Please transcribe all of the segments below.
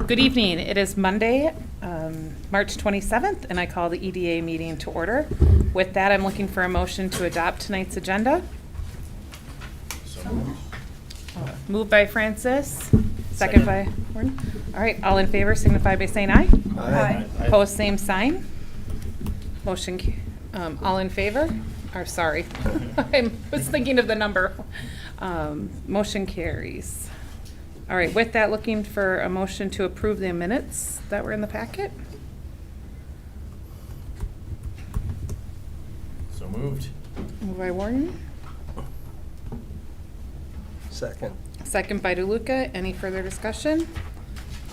Good evening. It is Monday, March 27th, and I call the EDA meeting to order. With that, I'm looking for a motion to adopt tonight's agenda. Moved by Francis, second by Gordon. All right, all in favor signify by saying aye. Aye. Opposed, same sign. Motion, all in favor? Or sorry, I was thinking of the number. Motion carries. All right, with that, looking for a motion to approve the minutes that were in the packet. So moved. Moved by Warden, Second. second by DeLuca. Any further discussion?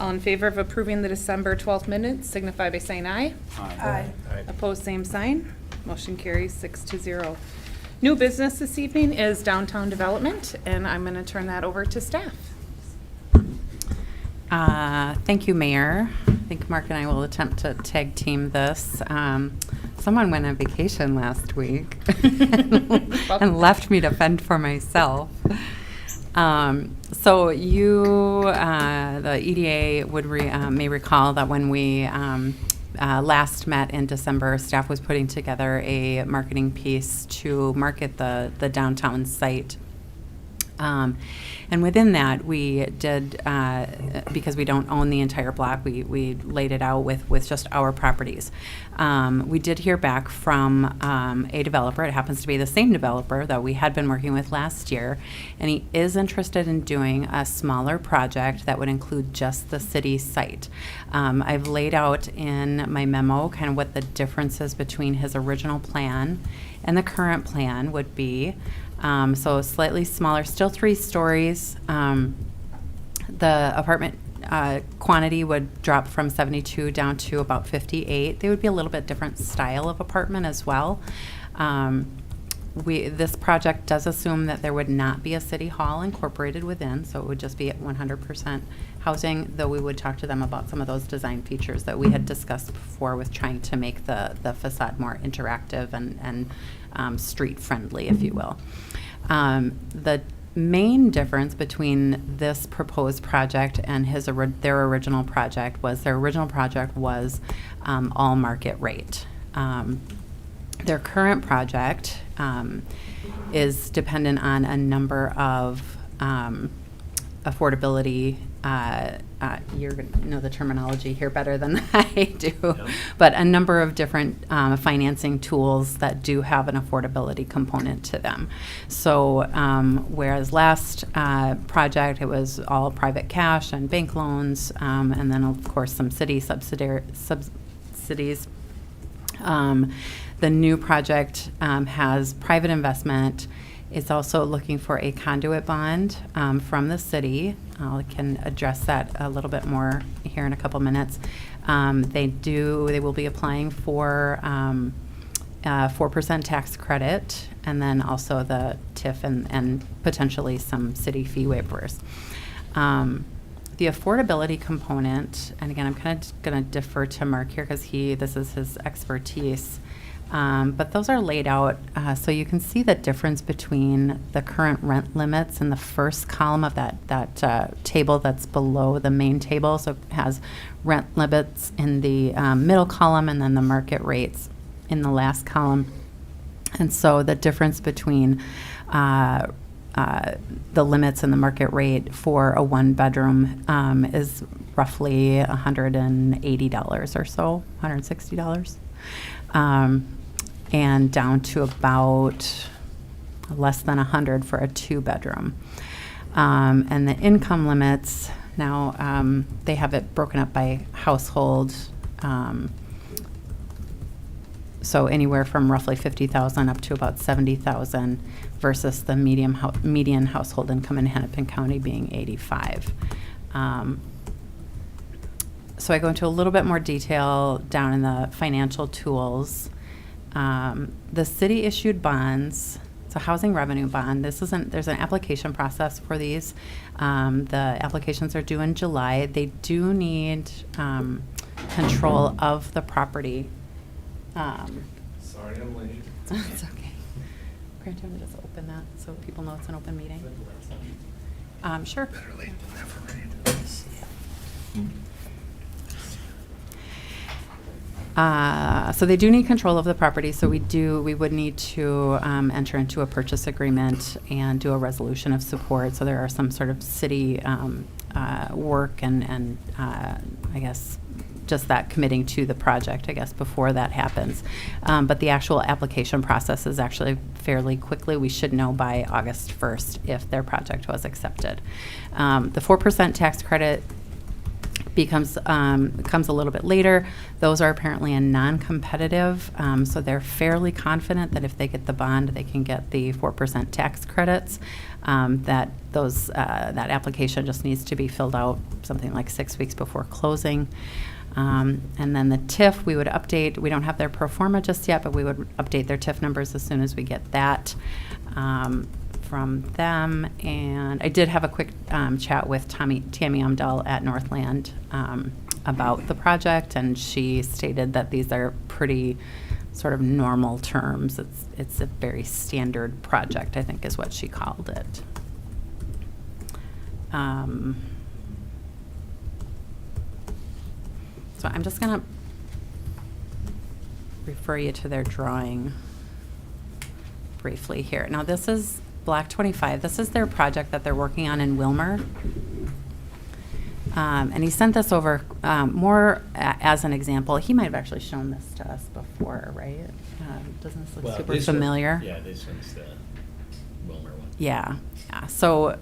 All in favor of approving the December 12th minutes signify by saying aye. Aye. Opposed, same sign. Motion carries 6-0. New business this evening is downtown development, and I'm going to turn that over to staff. Thank you, Mayor. I think Mark and I will attempt to tag team this. Someone went on vacation last week and left me to fend for myself. So you, the EDA may recall that when we last met in December, staff was putting together a marketing piece to market the downtown site. And within that, we did, because we don't own the entire block, we laid it out with just our properties. We did hear back from a developer. It happens to be the same developer that we had been working with last year, and he is interested in doing a smaller project that would include just the city site. I've laid out in my memo kind of what the differences between his original plan and the current plan would be. So slightly smaller, still 3 stories. The apartment quantity would drop from 72 down to about 58. They would be a little bit different style of apartment as well. This project does assume that there would not be a city hall incorporated within, so it would just be at 100% housing, though we would talk to them about some of those design features that we had discussed before with trying to make the facade more interactive and street friendly, if you will. The main difference between this proposed project and their original project was all market rate. Their current project is dependent on a number of affordability. You're going to know the terminology here better than I do, yep. But a number of different financing tools that do have an affordability component to them. So whereas last project, it was all private cash and bank loans, and then of course some city subsidies. The new project has private investment. It's also looking for a conduit bond from the city. I can address that a little bit more here in a couple minutes. They will be applying for 4% tax credit, and then also the TIF and potentially some city fee waivers. The affordability component, and again, I'm kind of going to defer to Mark here because this is his expertise. But those are laid out so you can see the difference between the current rent limits in the first column of that table that's below the main table. So it has rent limits in the middle column and then the market rates in the last column. And so the difference between the limits and the market rate for a 1-bedroom is roughly $180 or so, $160. And down to about less than 100 for a 2-bedroom. And the income limits, now they have it broken up by household. So anywhere from roughly $50,000 up to about $70,000 versus the median household income in Hennepin County being $85,000. So I go into a little bit more detail down in the financial tools. The city issued bonds. It's a housing revenue bond. There's an application process for these. The applications are due in July. They do need control of the property. Sorry, I'm late. It's okay. Grant, do you want to just open that so people know it's an open meeting? Sure. Better late than never, right? So they do need control of the property, so we would need to enter into a purchase agreement and do a resolution of support. So there are some sort of city work and I guess just that committing to the project, I guess, before that happens. But the actual application process is actually fairly quickly. We should know by August 1st if their project was accepted. The 4% tax credit comes a little bit later. Those are apparently a non-competitive, so they're fairly confident that if they get the bond, they can get the 4% tax credits. That application just needs to be filled out something like 6 weeks before closing. And then the TIF, we would update. We don't have their pro forma just yet, but we would update their TIF numbers as soon as we get that from them. And I did have a quick chat with Tammy Umdahl at Northland about the project, and she stated that these are pretty sort of normal terms. It's a very standard project, I think is what she called it. So I'm just going to refer you to their drawing briefly here. Now this is Block 25. This is their project that they're working on in Wilmer. And he sent this over more as an example. He might have actually shown this to us before, right? Doesn't this look super familiar? Yeah, this one's the Wilmer one. Yeah. So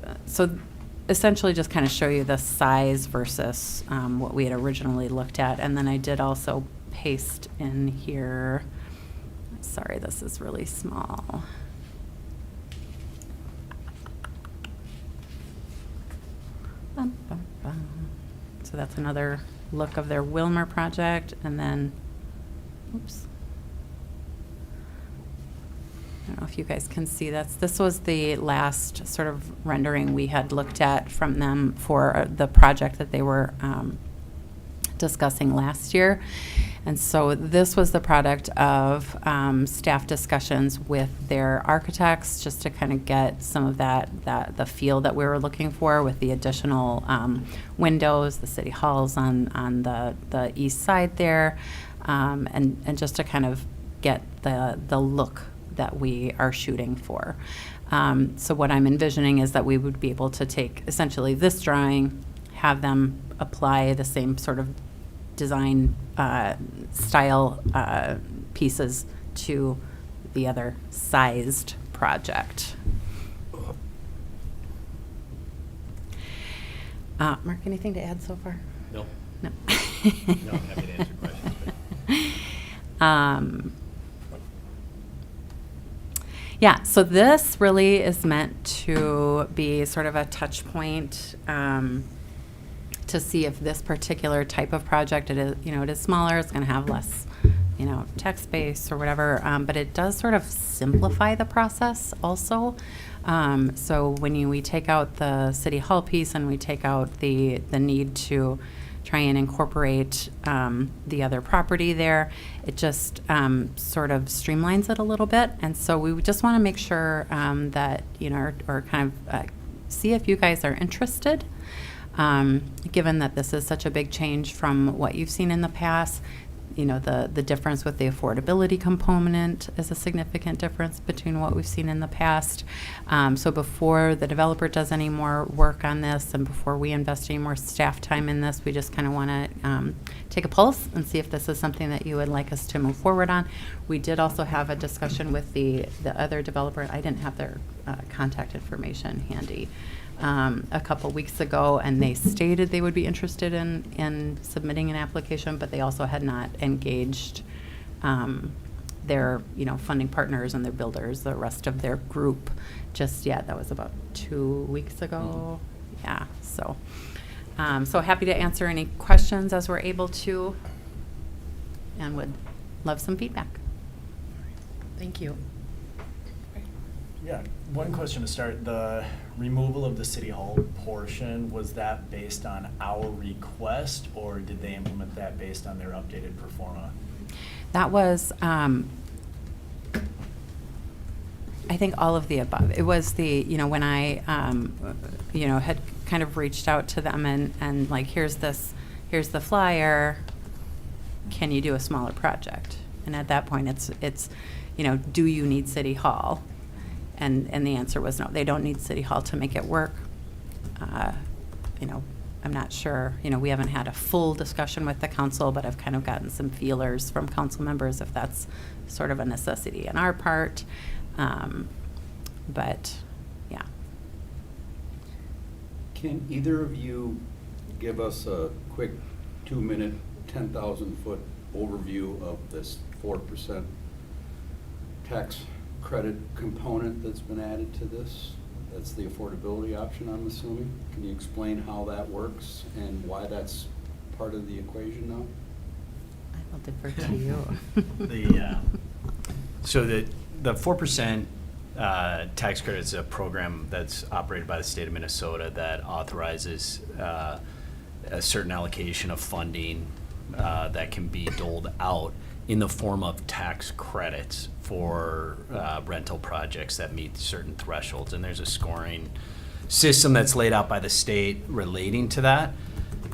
essentially just kind of show you the size versus what we had originally looked at. And then I did also paste in here, sorry, this is really small. Bum, bum, bum. So that's another look of their Wilmer project. And then, oops. I don't know if you guys can see this was the last sort of rendering we had looked at from them for the project that they were discussing last year. And so this was the product of staff discussions with their architects just to kind of get some of the feel that we were looking for with the additional windows, the city halls on the east side there, and just to kind of get the look that we are shooting for. So what I'm envisioning is that we would be able to take essentially this drawing, have them apply the same sort of design style pieces to the other sized project. Mark, anything to add so far? No. No. No, I'm happy to answer questions. Yeah, so this really is meant to be sort of a touch point to see if this particular type of project, it is smaller, it's going to have less, tech space or whatever, but it does sort of simplify the process also. So when we take out the city hall piece and we take out the need to try and incorporate the other property there, it just sort of streamlines it a little bit. And so we just want to make sure that, or kind of see if you guys are interested, given that this is such a big change from what you've seen in the past. The difference with the affordability component is a significant difference between what we've seen in the past. So before the developer does any more work on this and before we invest any more staff time in this, we just kind of want to take a pulse and see if this is something that you would like us to move forward on. We did also have a discussion with the other developer. I didn't have their contact information handy. A couple weeks ago, and they stated they would be interested in submitting an application, but they also had not engaged their funding partners and their builders, the rest of their group, just yet. That was about 2 weeks ago. Mm-hmm. Yeah, so happy to answer any questions as we're able to, and would love some feedback. Thank you. Yeah, one question to start. The removal of the city hall portion, was that based on our request, or did they implement that based on their updated pro forma? That was, I think all of the above. It was when I, had kind of reached out to them and like, here's the flyer. can you do a smaller project? And at that point, it's, you know, do you need City Hall? And the answer was no, they don't need City Hall to make it work. You know, I'm not sure, you know, we haven't had a full discussion with the council, but I've kind of gotten some feelers from council members if that's sort of a necessity on our part. But, yeah. Can either of you give us a quick 2-minute, 10,000-foot overview of this 4% tax credit component that's been added to this? That's the affordability option, I'm assuming. Can you explain how that works and why that's part of the equation now? I will defer to you. So the 4% tax credit is a program that's operated by the state of Minnesota that authorizes a certain allocation of funding that can be doled out in the form of tax credits for rental projects that meet certain thresholds. And there's a scoring system that's laid out by the state relating to that.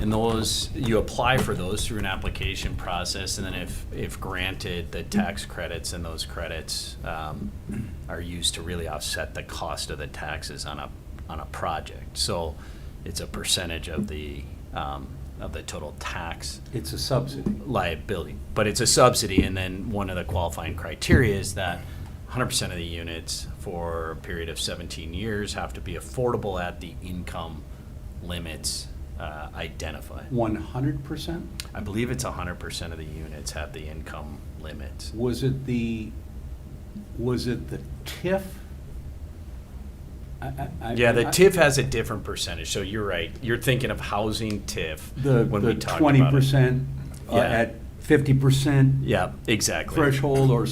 And those, you apply for those through an application process, and then if granted, the tax credits and those credits are used to really offset the cost of the taxes on a project. So it's a percentage of the total tax It's a subsidy. liability, but it's a subsidy. And then one of the qualifying criteria is that 100% of the units for a period of 17 years have to be affordable at the income limits identified. 100%? I believe it's 100% of the units have the income limits. Was it the TIF? Yeah, the TIF has a different percentage, so you're right. You're thinking of housing TIF when we The talk about it. 20% Yeah. at 50% Yeah, exactly. threshold, or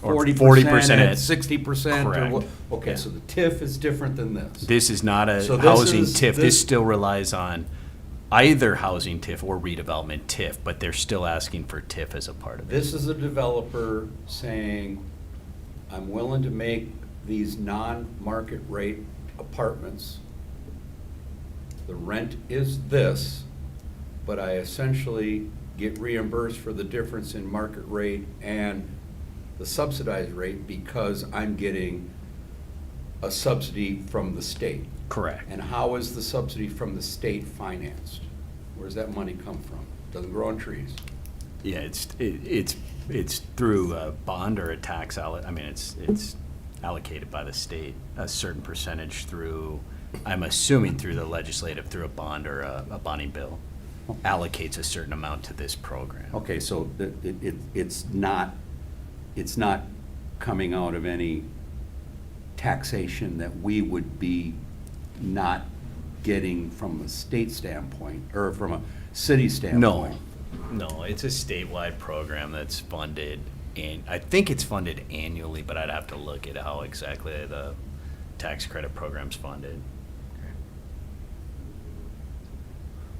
Or 40% at at- 60%? Correct. Okay, Yeah. so the TIF is different than this. This is not a So this housing is- TIF. This this- still relies on either housing TIF or redevelopment TIF, but they're still asking for TIF as a part of it. This is a developer saying, I'm willing to make these non-market rate apartments. The rent is this, but I essentially get reimbursed for the difference in market rate and the subsidized rate because I'm getting a subsidy from the state. Correct. And how is the subsidy from the state financed? Where's that money come from? Doesn't grow on trees. Yeah, it's through a bond or a tax I mean, it's allocated by the state, a certain percentage through, I'm assuming through the legislative, through a bond or a bonding bill, allocates a certain amount to this program. Okay, so it's not coming out of any taxation that we would be not getting from a state standpoint, or from a city standpoint? No, it's a statewide program that's funded, and I think it's funded annually, but I'd have to look at how exactly the tax credit program's funded.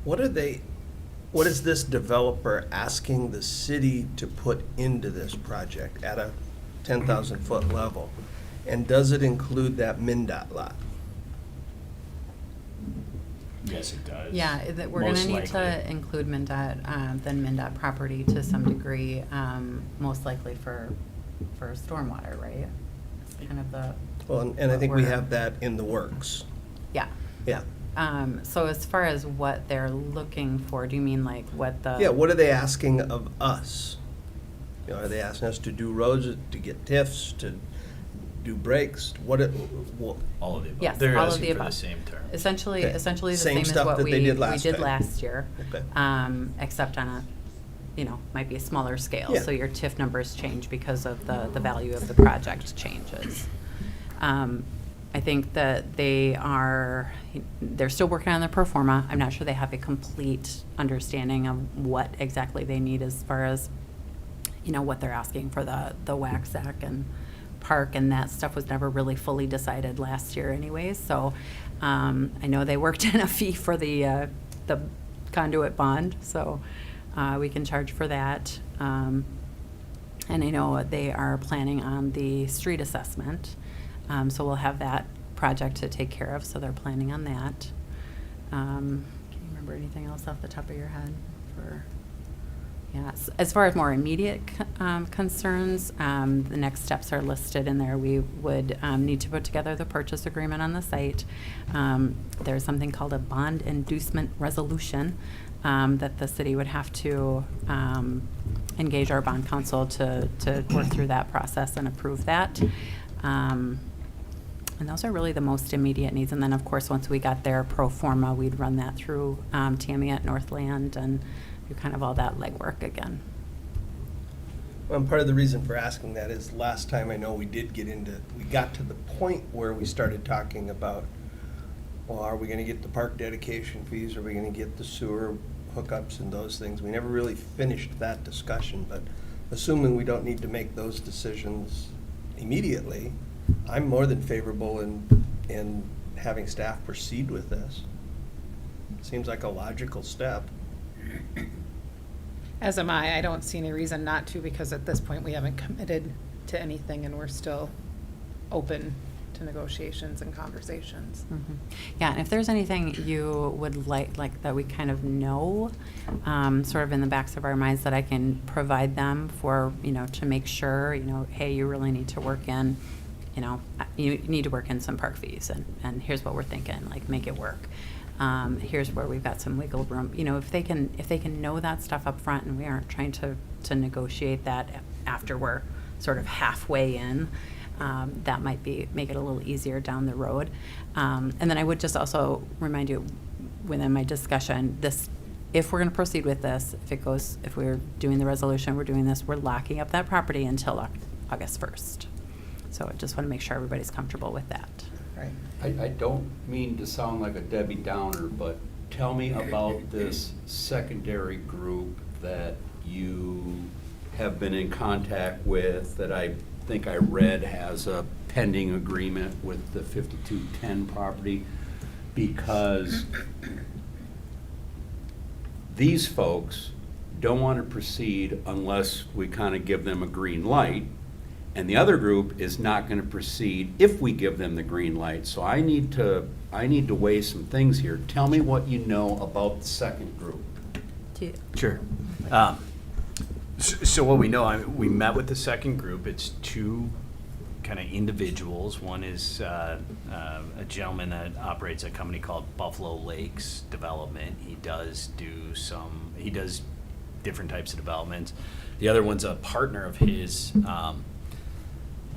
What is this developer asking the city to put into this project at a 10,000-foot level? And does it include that MnDOT lot? Yes, it does. Yeah, we're gonna Most need likely. to include MnDOT, then MnDOT property to some degree, most likely for stormwater, right? It's kind of the, Well, and I think we We're- have that in the works. yeah. Yeah. So as far as what they're looking for, do you mean like what the? Yeah, what are they asking of us? You know, are they asking us to do roads, to get TIFs, to do breaks? What, All of the above. Yes, They're all of asking the for the above. same term. Essentially Okay. the Same same as stuff what that we they did did last time. last year. Okay. Except on a, might be a smaller scale. Yeah. So your TIF numbers change because of the value of the project changes. I think that they're still working on their pro forma. I'm not sure they have a complete understanding of what exactly they need as far as, what they're asking for the WACSAC and park, and that stuff was never really fully decided last year anyways. So I know they worked in a fee for the conduit bond, so we can charge for that. And I know they are planning on the street assessment. So we'll have that project to take care of, so they're planning on that. Can you remember anything else off the top of your head for, Yes, as far as more immediate concerns, the next steps are listed in there. We would need to put together the purchase agreement on the site. There's something called a bond inducement resolution that the city would have to engage our bond counsel to work through that process and approve that. And those are really the most immediate needs. And then, of course, once we got their pro forma, we'd run that through Tammy at Northland and do kind of all that legwork again. And part of the reason for asking that is last time I know we got to the point where we started talking about, well, are we gonna get the park dedication fees? Are we gonna get the sewer hookups and those things? We never really finished that discussion, but assuming we don't need to make those decisions immediately, I'm more than favorable in having staff proceed with this. Seems like a logical step. As am I. I don't see any reason not to, because at this point, we haven't committed to anything, and we're still open to negotiations and conversations. Yeah, and if there's anything you would like that we kind of know, sort of in the backs of our minds, that I can provide them for, to make sure, hey, you really need to work in, you need to work in some park fees, and here's what we're thinking, like, make it work. Here's where we've got some wiggle room. If they can know that stuff up front, and we aren't trying to negotiate that after we're sort of halfway in, that might make it a little easier down the road. And then I would just also remind you, within my discussion, if we're going to proceed with this, if we're doing the resolution, we're doing this, we're locking up that property until August 1st. So I just want to make sure everybody's comfortable with that. Right. I don't mean to sound like a Debbie Downer, but tell me about this secondary group that you have been in contact with, that I think I read has a pending agreement with the 5210 property, because these folks don't want to proceed unless we kind of give them a green light. And the other group is not going to proceed if we give them the green light. So I need to weigh some things here. Tell me what you know about the second group. Sure. So what we know, we met with the second group. It's two kind of individuals. One is a gentleman that operates a company called Buffalo Lakes Development. He does different types of developments. The other one's a partner of his,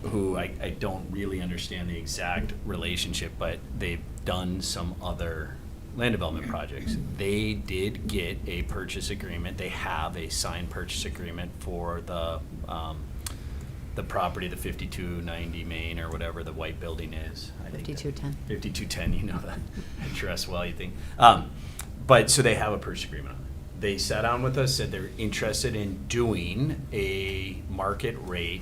who I don't really understand the exact relationship, but they've done some other land development projects. They did get a purchase agreement. They have a signed purchase agreement for the property, the 5290 Main, or whatever the white building is. I think 5210. 5210, you know that address well, you think. But so they have a purchase agreement on it. They sat down with us, said they're interested in doing a market rate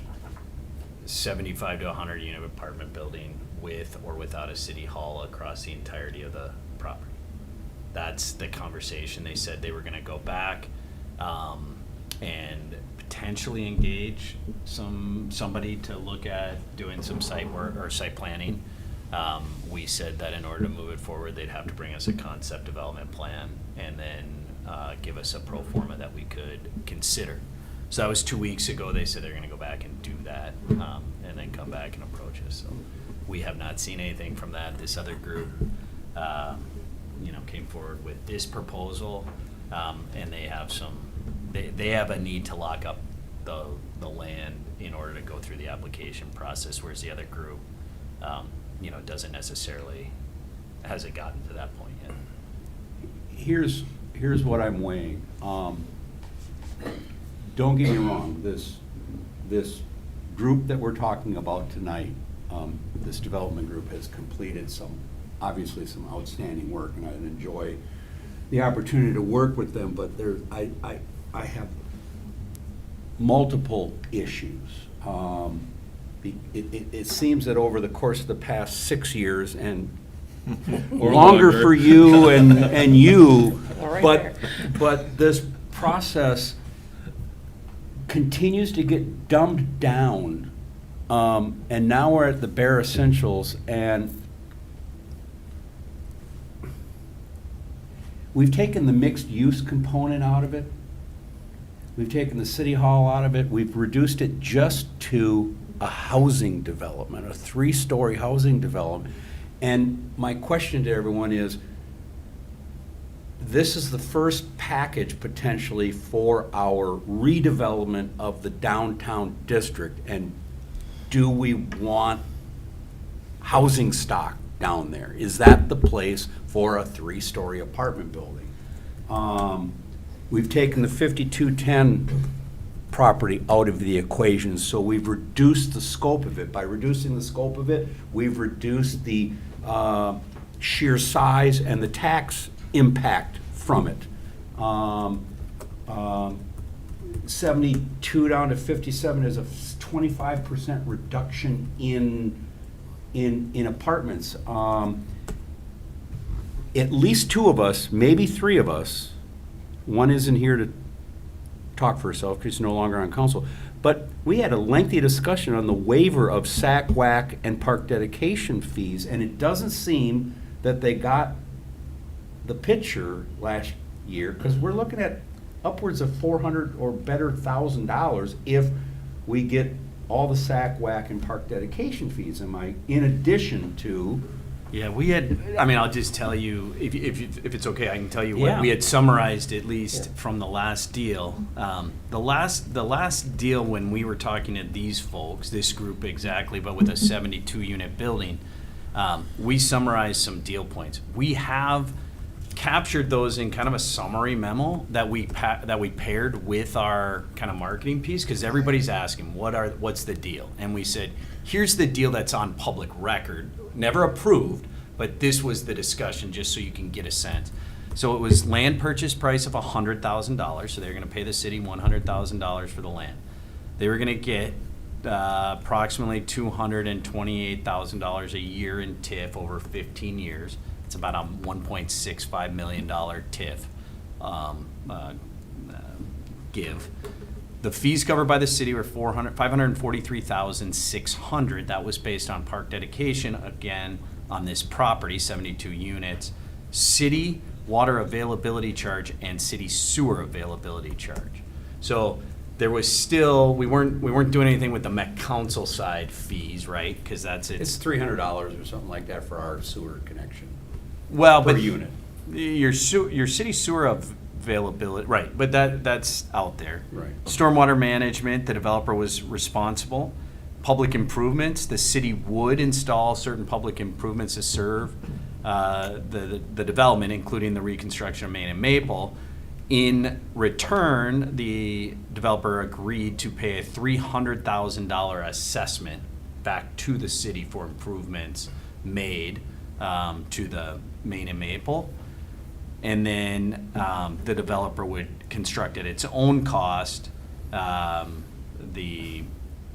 75 to 100 unit apartment building with or without a city hall across the entirety of the property. That's the conversation. They said they were going to go back and potentially engage somebody to look at doing some site work or site planning. We said that in order to move it forward, they'd have to bring us a concept development plan and then give us a pro forma that we could consider. So that was 2 weeks ago. They said they're going to go back and do that, and then come back and approach us. So we have not seen anything from that. This other group, came forward with this proposal, and they have they have a need to lock up the land in order to go through the application process, whereas the other group, doesn't necessarily hasn't gotten to that point yet. Here's what I'm weighing. Don't get me wrong, this group that we're talking about tonight, this development group, has completed obviously some outstanding work, and I'd enjoy the opportunity to work with them, but I have multiple issues. It seems that over the course of the past 6 years, and Or longer longer. for you and you, Well, right but this process continues to get dumbed down, and now we're at the bare essentials, and we've taken the mixed use component out of it. We've taken the city hall out of it. We've reduced it just to a housing development, a 3-story housing development. And my question to everyone is, this is the first package potentially for our redevelopment of the downtown district. And do we want housing stock down there? Is that the place for a 3-story apartment building? We've taken the 5210 property out of the equation, so we've reduced the scope of it. By reducing the scope of it, we've reduced the sheer size and the tax impact from it. 72 down to 57 is a 25% reduction in apartments. At least 2 of us, maybe 3 of us, one isn't here to talk for herself because she's no longer on council, but we had a lengthy discussion on the waiver of SAC, WAC, and park dedication fees, and it doesn't seem that they got the picture last year, because we're looking at upwards of $400 or better $1,000 if we get all the SAC, WAC, and park dedication fees. In addition to, Yeah, we had, I mean, I'll just tell you, if it's okay, I can tell you what Yeah. we had summarized at least Yeah. from the last deal. The last deal when we were talking to these folks, this group exactly, but with a 72-unit building, we summarized some deal points. We have captured those in kind of a summary memo that we paired with our kind of marketing piece, because everybody's asking, what's the deal? And we said, here's the deal that's on public record, never approved, but this was the discussion, just so you can get a sense. So it was land purchase price of $100,000, so they're gonna pay the city $100,000 for the land. They were gonna get approximately $228,000 a year in TIF over 15 years. It's about a $1.65 million TIF give. The fees covered by the city were $543,600. That was based on park dedication, again, on this property, 72 units. City water availability charge and city sewer availability charge. So there was still, we weren't doing anything with the Met Council side fees, right? Because that's it's $300 or something like that for our sewer connection. Well, per but unit. Your city sewer availability, right? But that's out there. Right. Stormwater management, the developer was responsible. Public improvements, the city would install certain public improvements to serve the development, including the reconstruction of Main and Maple. In return, the developer agreed to pay a $300,000 assessment back to the city for improvements made to the Main and Maple. And then the developer would construct at its own cost the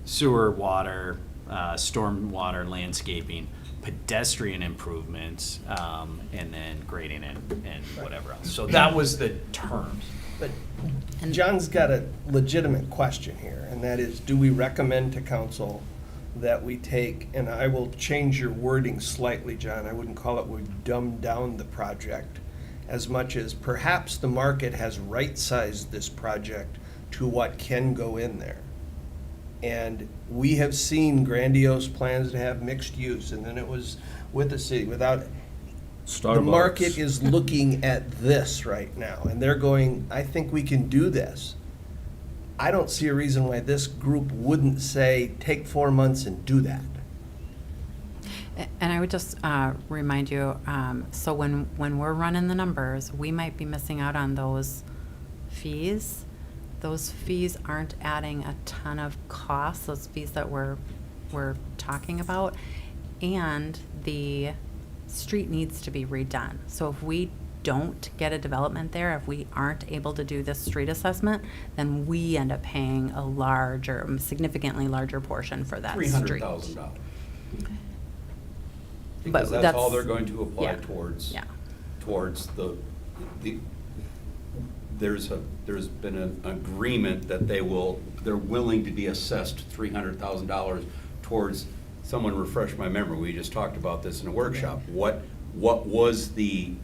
sewer, water, stormwater, landscaping, pedestrian improvements, and then grading and whatever else. So that was the terms. But John's got a legitimate question here, and that is, do we recommend to council that we take, and I will change your wording slightly, John, I wouldn't call it we dumb down the project, as much as perhaps the market has right-sized this project to what can go in there. And we have seen grandiose plans to have mixed use, and then it was with the city, without, the market is looking at this right now, and they're going, I think we can do this. I don't see a reason why this group wouldn't say, take 4 months and do that. And I would just remind you, so when we're running the numbers, we might be missing out on those fees. Those fees aren't adding a ton of costs, those fees that we're talking about. And the street needs to be redone. So if we don't get a development there, if we aren't able to do this street assessment, then we end up paying a larger, significantly larger portion for that street. $300,000. But Because that's all they're going to apply yeah, towards, yeah. towards there's been an agreement that they're willing to be assessed $300,000 towards, someone refresh my memory, we just talked about this in a workshop. What was the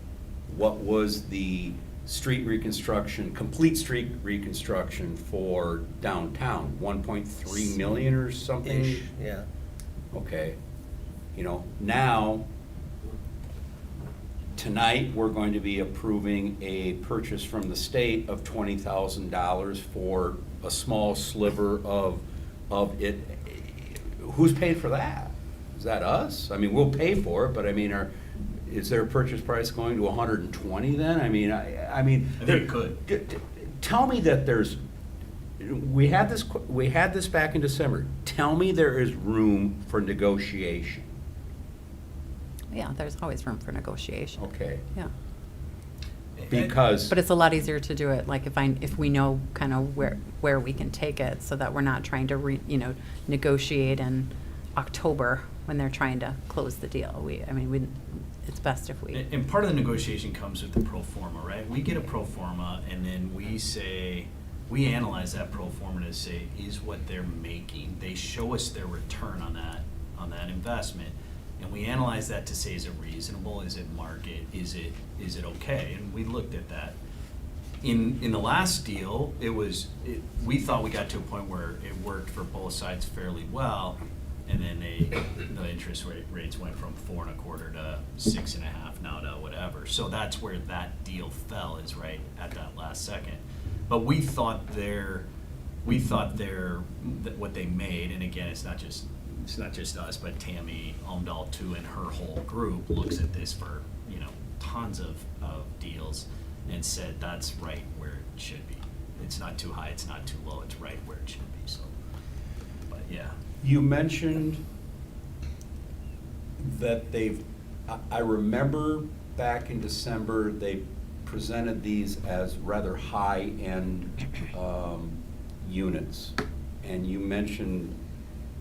street reconstruction, complete street reconstruction for downtown, 1.3 million or something? Ish, yeah. Okay, now, tonight, we're going to be approving a purchase from the state of $20,000 for a small sliver of it. Who's paid for that? Is that us? I mean, we'll pay for it, but I mean, is their purchase price going to 120 then? I mean, I think it could. Tell me that we had this back in December. Tell me there is room for negotiation. Yeah, there's always room for negotiation. Okay, Yeah. because. But it's a lot easier to do it, like if we know kind of where we can take it, so that we're not trying to negotiate in October when they're trying to close the deal. It's best if we. And part of the negotiation comes with the pro forma, right? We get a pro forma, and then we analyze that pro forma to say, is what they're making. They show us their return on that investment, and we analyze that to say, is it reasonable? Is it market? Is it okay? And we looked at that. In the last deal, we thought we got to a point where it worked for both sides fairly well, and then the interest rates went from 4.25% to 6.5% now to whatever. So that's where that deal fell, is right at that last second. But we thought what they made, and again, it's not just us, but Tammy Omdahl too, and her whole group looks at this for tons of deals, and said that's right where it should be. It's not too high, it's not too low, it's right where it should be. So, but yeah. You mentioned that I remember back in December, they presented these as rather high-end units. And you mentioned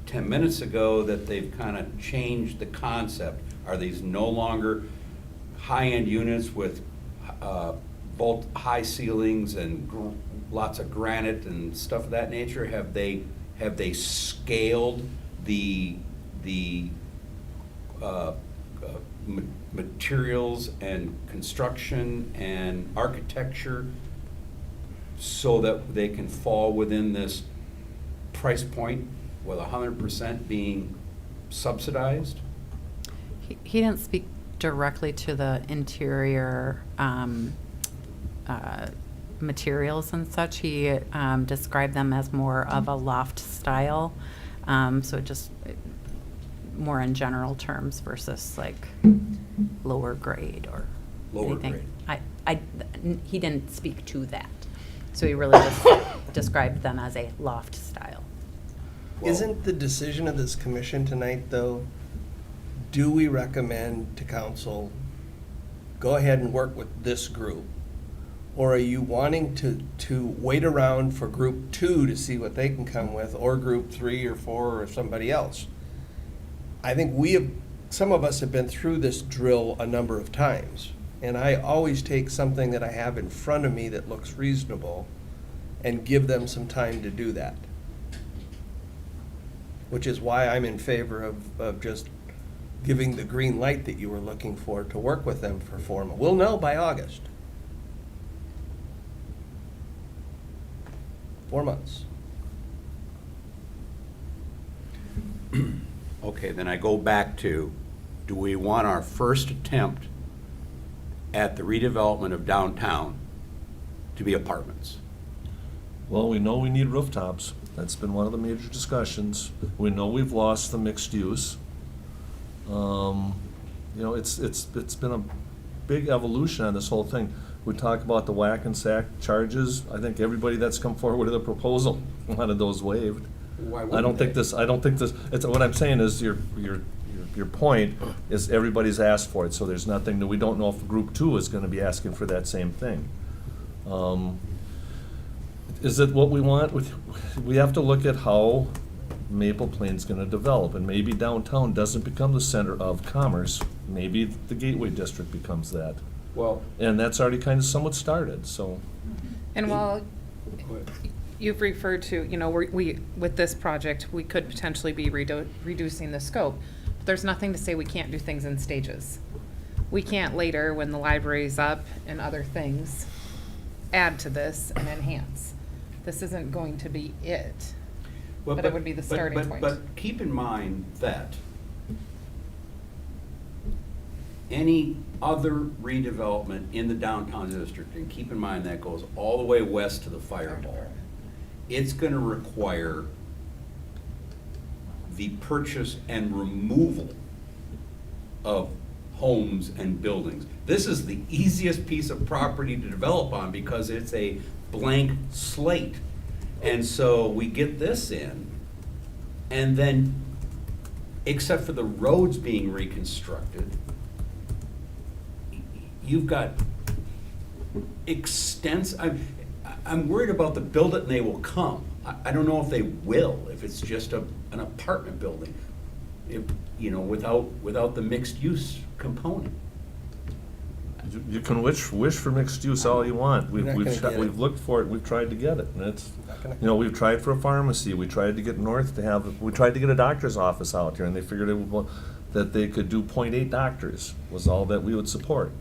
10 minutes ago that they've kind of changed the concept. Are these no longer high-end units with high ceilings and lots of granite and stuff of that nature? Have they scaled the materials and construction and architecture so that they can fall within this price point with 100% being subsidized? He didn't speak directly to the interior materials and such. He described them as more of a loft style, so just more in general terms versus like lower grade or Lower anything. grade. He didn't speak to that, so he really just described them as a loft style. Well- Isn't the decision of this commission tonight, though, do we recommend to council, go ahead and work with this group? Or are you wanting to wait around for group 2 to see what they can come with, or group 3 or 4 or somebody else? I think some of us have been through this drill a number of times. And I always take something that I have in front of me that looks reasonable and give them some time to do that. Which is why I'm in favor of just giving the green light that you were looking for to work with them for forma. We'll know by August. 4 months. Okay, then I go back to, do we want our first attempt at the redevelopment of downtown to be apartments? Well, we know we need rooftops. That's been one of the major discussions. We know we've lost the mixed use. It's been a big evolution on this whole thing. We talk about the whack and sack charges. I think everybody that's come forward with a proposal wanted those waived. Why I wouldn't don't think they? it's, what I'm saying is your point is everybody's asked for it, so there's nothing that, we don't know if group 2 is gonna be asking for that same thing. Is it what we want? We have to look at how Maple Plain's gonna develop, and maybe downtown doesn't become the center of commerce. Maybe the Gateway District becomes that. Well, And that's already kind of somewhat started, so. And while you've referred to, we, with this project, we could potentially be reducing the scope. But there's nothing to say we can't do things in stages. We can't later, when the library's up and other things, add to this and enhance. This isn't going to be it. But it would be the starting point. But keep in mind that any other redevelopment in the downtown district, and keep in mind that goes all the way west to the fireball, it's gonna require the purchase and removal of homes and buildings. This is the easiest piece of property to develop on because it's a blank slate. And so we get this in, and then, except for the roads being reconstructed, you've got I'm worried about the build it and they will come. I don't know if they will, if it's just an apartment building, without the mixed use component. You can wish for mixed use all you want. You're not gonna get it. We've looked for it, we've tried to get it, and it's, Not gonna- we've tried for a pharmacy, we tried to get North to have, we tried to get a doctor's office out here, and they figured that they could do .8 doctors, was all that we would support.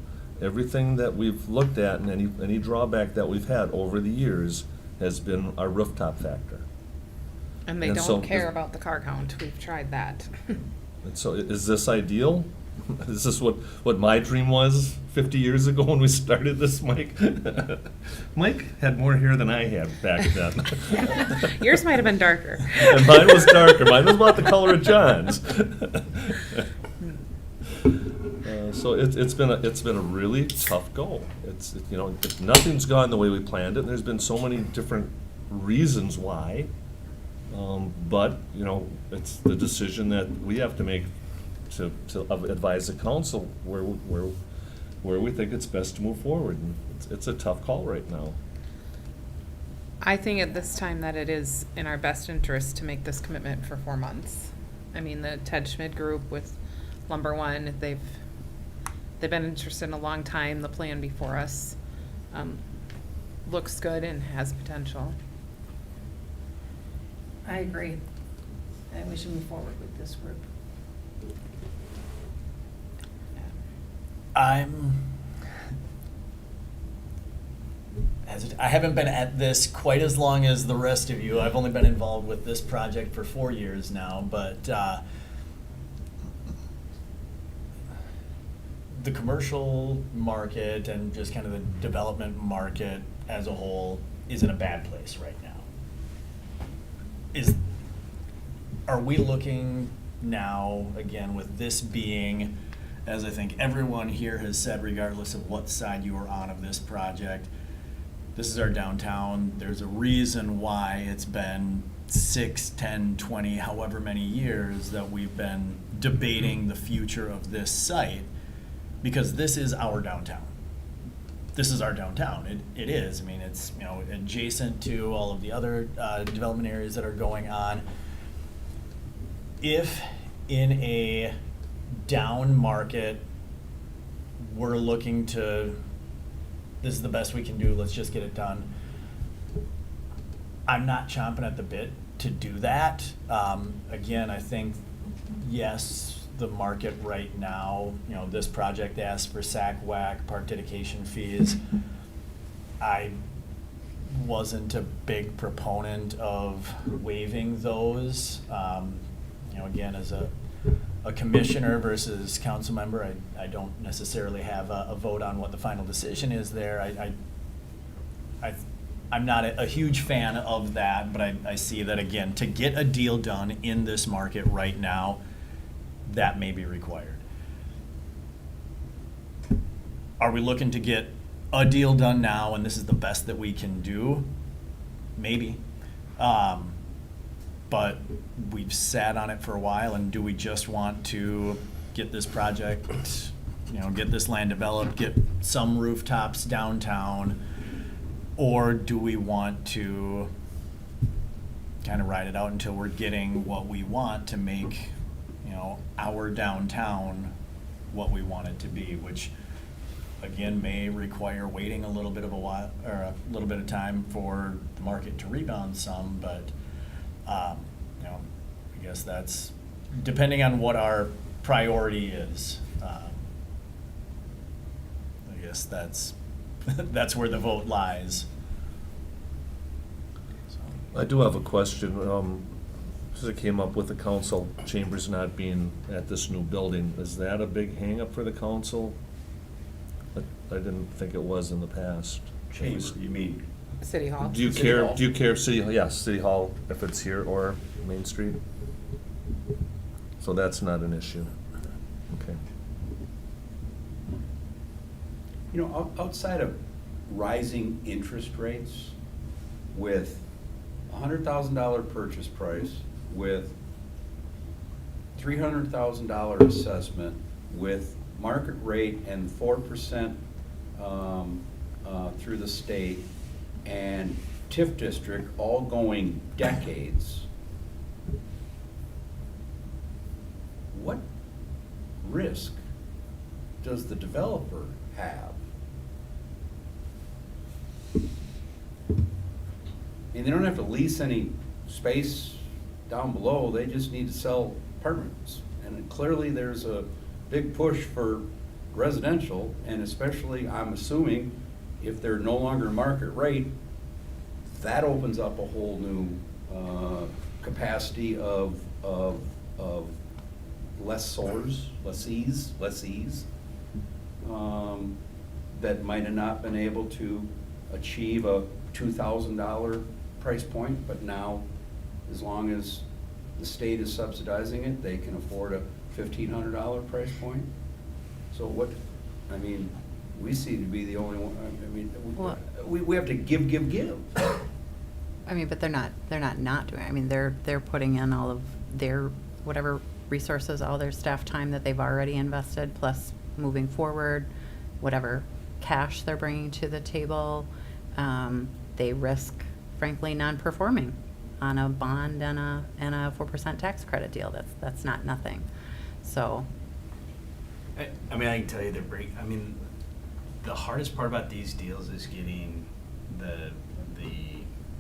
Everything that we've looked at and any drawback that we've had over the years has been our rooftop factor. And they And so don't care is- about the car count. We've tried that. And so is this ideal? Is this what my dream was 50 years ago when we started this, Mike? Mike had more hair than I had back then. Yours might have been darker. And mine was darker. Mine was about the color of John's. So it's been a really tough goal. Nothing's gone the way we planned it. And there's been so many different reasons why. But it's the decision that we have to make to advise the council where we think it's best to move forward. And it's a tough call right now. I think at this time that it is in our best interest to make this commitment for 4 months. I mean, the Ted Schmidt group with Lumber One, they've been interested in a long time. The plan before us looks good and has potential. I agree. And we should move forward with this group. I'm hesitant. I haven't been at this quite as long as the rest of you. I've only been involved with this project for 4 years now, but the commercial market and just kind of the development market as a whole is in a bad place right now. Are we looking now, again, with this being, as I think everyone here has said, regardless of what side you are on of this project, this is our downtown. There's a reason why it's been 6, 10, 20, however many years that we've been debating the future of this site, because this is our downtown. This is our downtown. It is. I mean, it's adjacent to all of the other development areas that are going on. If in a down market, we're looking to, this is the best we can do, let's just get it done. I'm not chomping at the bit to do that. Again, I think, yes, the market right now, this project asks for SAC-WAC, park dedication fees. I wasn't a big proponent of waiving those. Again, as a commissioner versus council member, I don't necessarily have a vote on what the final decision is there. I'm not a huge fan of that, but I see that, again, to get a deal done in this market right now, that may be required. Are we looking to get a deal done now and this is the best that we can do? Maybe. But we've sat on it for a while, and do we just want to get this project, get this land developed, get some rooftops downtown, or do we want to kind of ride it out until we're getting what we want to make, our downtown what we want it to be, which again may require waiting a little bit of a little bit of time for the market to rebound some, but I guess that's depending on what our priority is. I guess that's that's where the vote lies. So, I do have a question. Because it came up with the council chambers not being at this new building. Is that a big hangup for the council? I didn't think it was in the past. Chamber, you mean? City Hall. Do you City care, Hall? do you care, City Hall, if it's here or Main Street? So that's not an issue. Okay. You know, outside of rising interest rates, with $100,000 purchase price, with $300,000 assessment, with market rate and 4% through the state, and TIF district all going decades, what risk does the developer have? And they don't have to lease any space down below, they just need to sell apartments. And clearly, there's a big push for residential, and especially, I'm assuming, if they're no longer market rate, that opens up a whole new capacity of lessees, that might have not been able to achieve a $2,000 price point, but now, as long as the state is subsidizing it, they can afford a $1,500 price point. So what, I mean, we seem to be the only one, I mean, Well- we have to give. I mean, but they're not doing it. I mean, they're putting in all of their, whatever resources, all their staff time that they've already invested, plus moving forward, whatever cash they're bringing to the table. They risk, frankly, non-performing on a bond and a 4% tax credit deal. That's not nothing. So, I mean, I can tell you the hardest part about these deals is getting the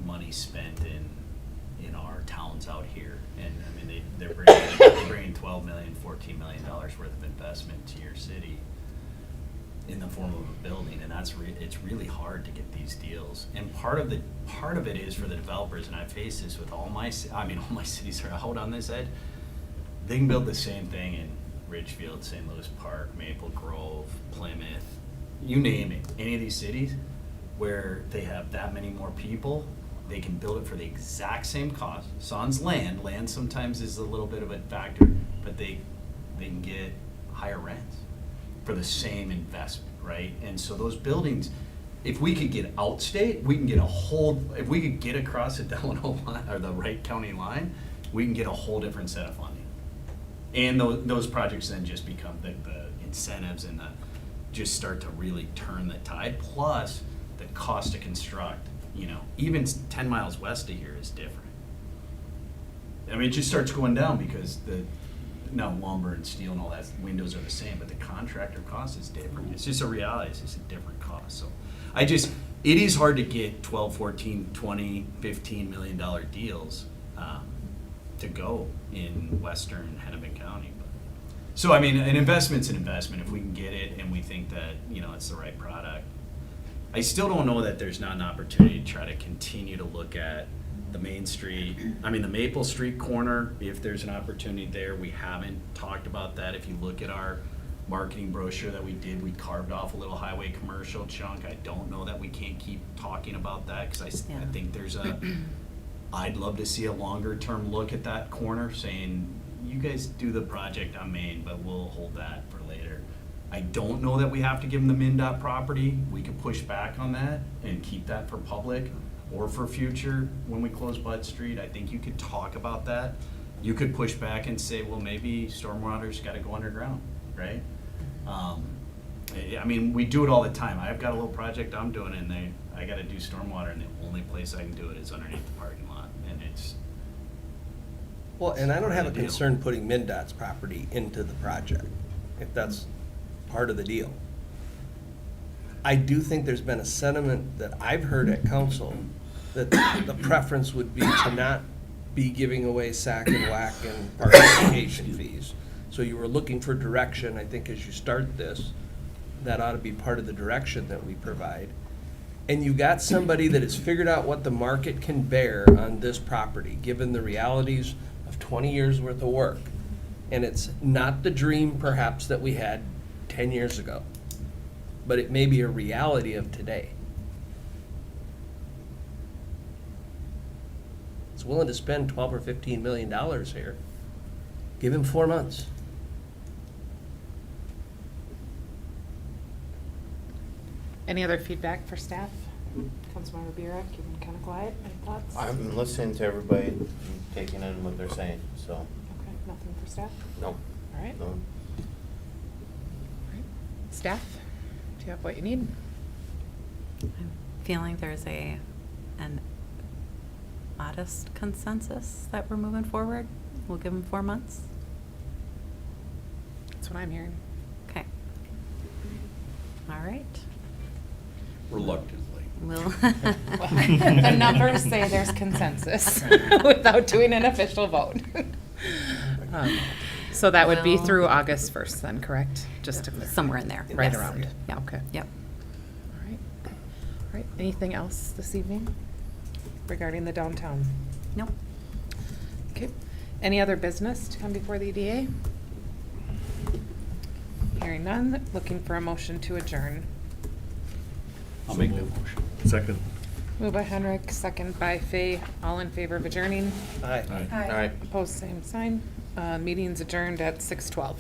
money spent in our towns out here. And I mean, they're bringing $12 million, $14 million worth of investment to your city in the form of a building, and it's really hard to get these deals. And part of it is for the developers, and I face this with all my cities are out on this edge. They can build the same thing in Ridgefield, St. Louis Park, Maple Grove, Plymouth, you name it. Any of these cities where they have that many more people, they can build it for the exact same cost. Sans land sometimes is a little bit of a factor, but they can get higher rents for the same investment, right? And so those buildings, if we could get outstate, we can get if we could get across the Delano line or the Wright County line, we can get a whole different set of funding. And those projects then just become the incentives and just start to really turn the tide. Plus, the cost to construct, even 10 miles west of here is different. I mean, it just starts going down because now lumber and steel and all that, windows are the same, but the contractor cost is different. It's just a reality, it's just a different cost. So it is hard to get 12, 14, 20, $15 million deals to go in western Hennepin County. So I mean, an investment's an investment if we can get it and we think that, it's the right product. I still don't know that there's not an opportunity to try to continue to look at the the Maple Street corner, if there's an opportunity there. We haven't talked about that. If you look at our marketing brochure that we did, we carved off a little highway commercial chunk. I don't know that we can't keep talking about that because I think there's I'd love to see a longer term look at that corner saying, you guys do the project on Main, but we'll hold that for later. I don't know that we have to give them the MnDOT property. We could push back on that and keep that for public or for future when we close Bud Street. I think you could talk about that. You could push back and say, well, maybe stormwater's got to go underground, right? I mean, we do it all the time. I've got a little project I'm doing and I got to do stormwater, and the only place I can do it is underneath the parking lot, and it's. Well, and I don't have a Deal. concern putting MnDOT's property into the project, if that's part of the deal. I do think there's been a sentiment that I've heard at council that the preference would be to not be giving away sack and whack and participation fees. So you were looking for direction, I think, as you start this, that ought to be part of the direction that we provide. And you got somebody that has figured out what the market can bear on this property, given the realities of 20 years worth of work. And it's not the dream perhaps that we had 10 years ago, but it may be a reality of today. It's willing to spend 12 or 15 million dollars here. Give him 4 months. Any other feedback for staff? Councilmember Burek, you've been kind of quiet. Any thoughts? I've been listening to everybody and taking in what they're saying, so, Okay, nothing for staff? no, All right. no. All right. Staff, do you have what you need? I'm feeling there's an modest consensus that we're moving forward. We'll give them 4 months. That's what I'm hearing. Okay. All right. Reluctantly. We'll. The numbers say there's consensus without doing an official vote. So that would be Well- through August 1st then, correct? Just to clarify. Somewhere in there. Right Yes. around. Yep. Okay. Yep. All right. All right. Anything else this evening regarding the downtown? Nope. Okay. Any other business to come before the EDA? Hearing none, looking for a motion to adjourn. I'll make that motion. Second. Moved by Henrik, second by Fay. All in favor of adjourning? Aye. All right. Opposed, same sign. Meeting's adjourned at 6:12.